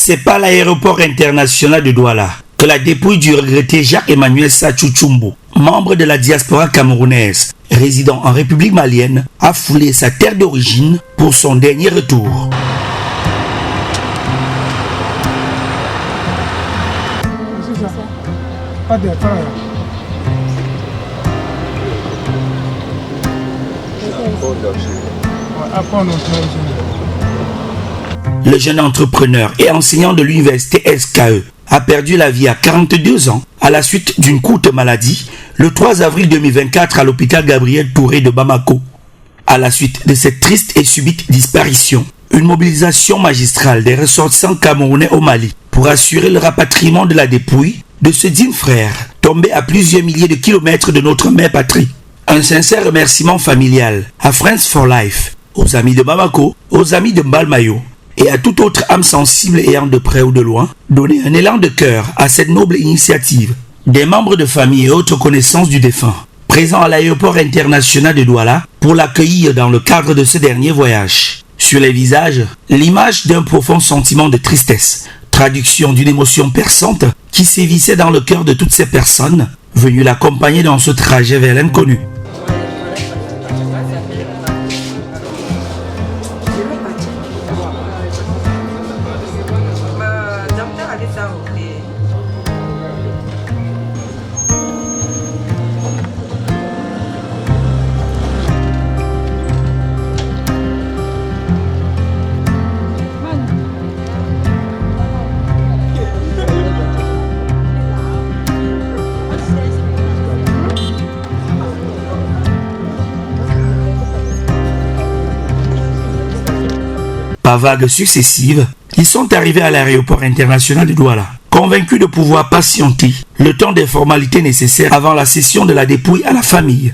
C'est par l'aéroport international de Douala que la dépouille du regretté Jacques-Emmanuel Sachou Tchumbo, membre de la diaspora camerounaise, résidant en République malienne, a foulé sa terre d'origine pour son dernier retour. Le jeune entrepreneur et enseignant de l'université SKE a perdu la vie à 42 ans à la suite d'une courte maladie le 3 avril 2024 à l'hôpital Gabriel Touré de Bamako. À la suite de cette triste et subite disparition, une mobilisation magistrale des ressortissants camerounais au Mali pour assurer le rapatriement de la dépouille de ce digne frère tombé à plusieurs milliers de kilomètres de notre mère patrie. Un sincère remerciement familial à Friends for Life, aux amis de Bamako, aux amis de Mbalmayo et à toute autre âme sensible ayant de près ou de loin donné un élan de cœur à cette noble initiative. Des membres de famille et autres connaissances du défunt, présents à l'aéroport international de Douala pour l'accueillir dans le cadre de ce dernier voyage. Sur les visages, l'image d'un profond sentiment de tristesse, traduction d'une émotion perçante qui sévissait dans le cœur de toutes ces personnes venues l'accompagner dans ce trajet vers l'inconnu. Par vagues successives, ils sont arrivés à l'aéroport international de Douala, convaincus de pouvoir patienter le temps des formalités nécessaires avant la cession de la dépouille à la famille.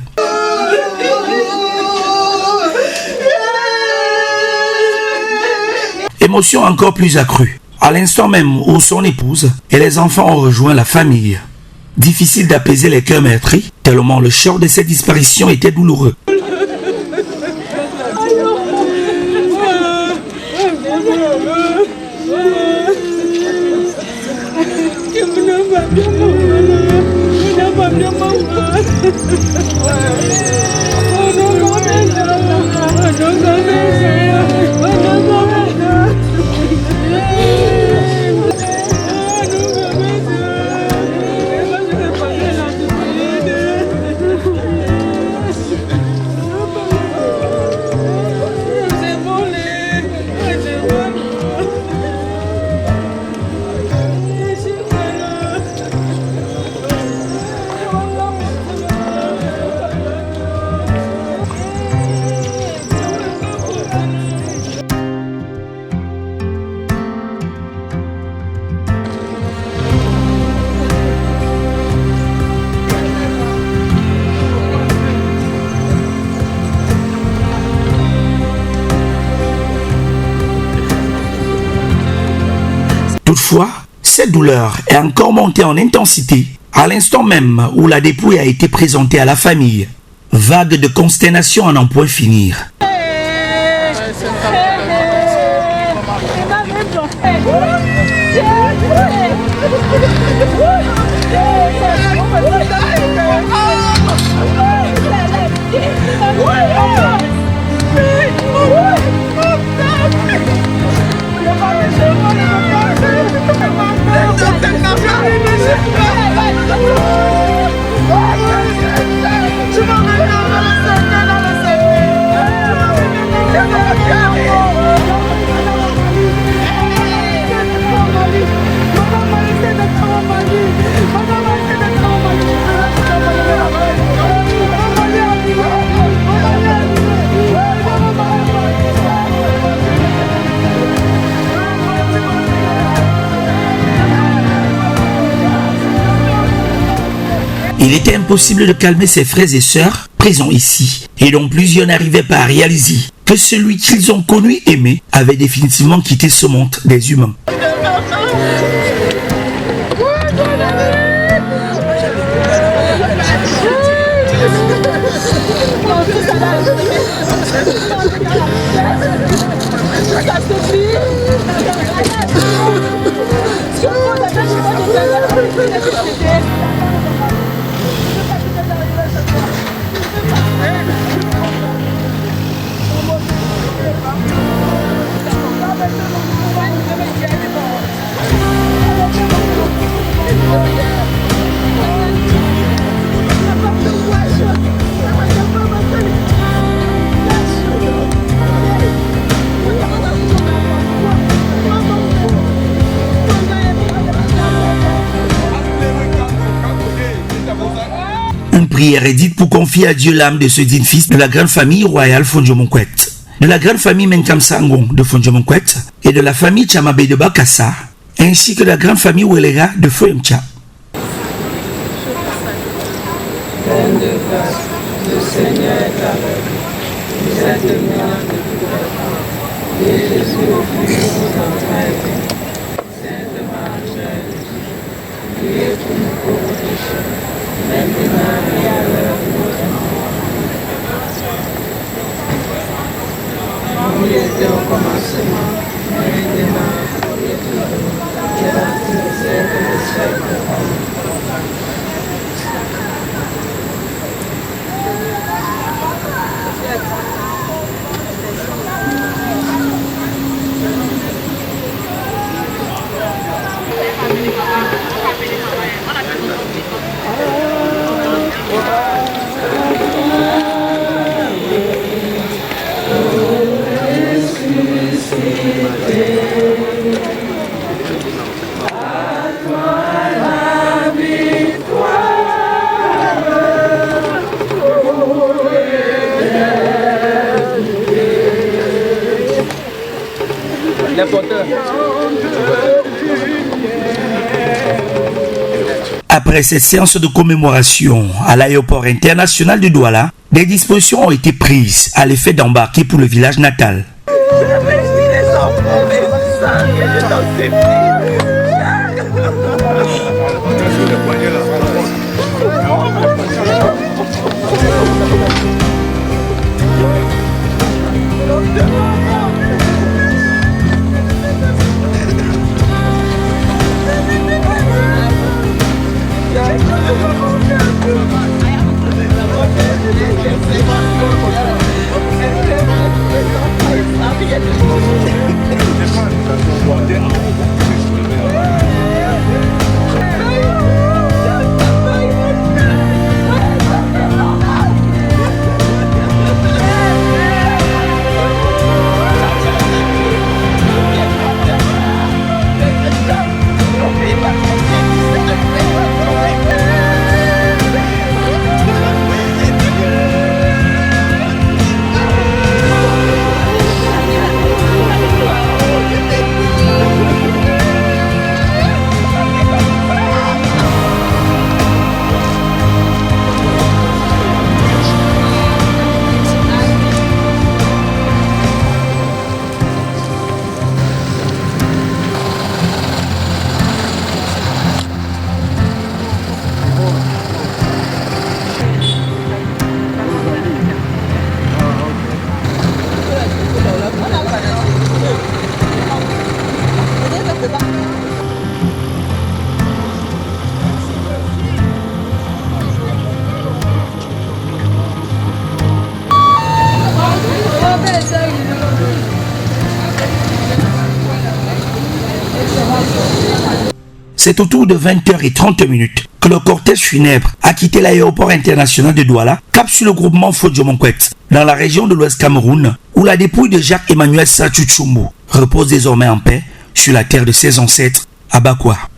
Émotion encore plus accrue, à l'instant même où son épouse et les enfants ont rejoint la famille. Difficile d'apaiser les cœurs meurtris, tellement le choc de cette disparition était douloureux. Toutefois, cette douleur est encore montée en intensité à l'instant même où la dépouille a été présentée à la famille. Vague de consternation à n'en point finir. Il était impossible de calmer ses frères et sœurs présents ici, et dont plusieurs n'arrivaient pas à réaliser que celui qu'ils ont connu et aimé avait définitivement quitté ce monde des humains. Ça suffit. Une prière est dite pour confier à Dieu l'âme de ce digne fils de la grande famille royale Fondjomonquet, de la grande famille Menkam Sangon de Fondjomonquet et de la famille Chamabé de Bakassa, ainsi que de la grande famille Welega de Foemcha. Le Seigneur est avec vous. Vous êtes bénie de toutes les femmes. Et Jésus, au fruit de vos entrailles, Sainte Marie, priez pour nous pauvres pécheurs, maintenant et à l'heure de notre mort. Il était au commencement, maintenant et toujours, et à tous les siècles des siècles. Après cette séance de commémoration à l'aéroport international de Douala, des dispositions ont été prises à l'effet d'embarquer pour le village natal. C'est autour de 20h30 que le cortège funèbre a quitté l'aéroport international de Douala, cap sur le groupement Fondjomonquet, dans la région de l'Ouest Cameroun, où la dépouille de Jacques-Emmanuel Sachuchumbo repose désormais en paix sur la terre de ses ancêtres à Bakwa.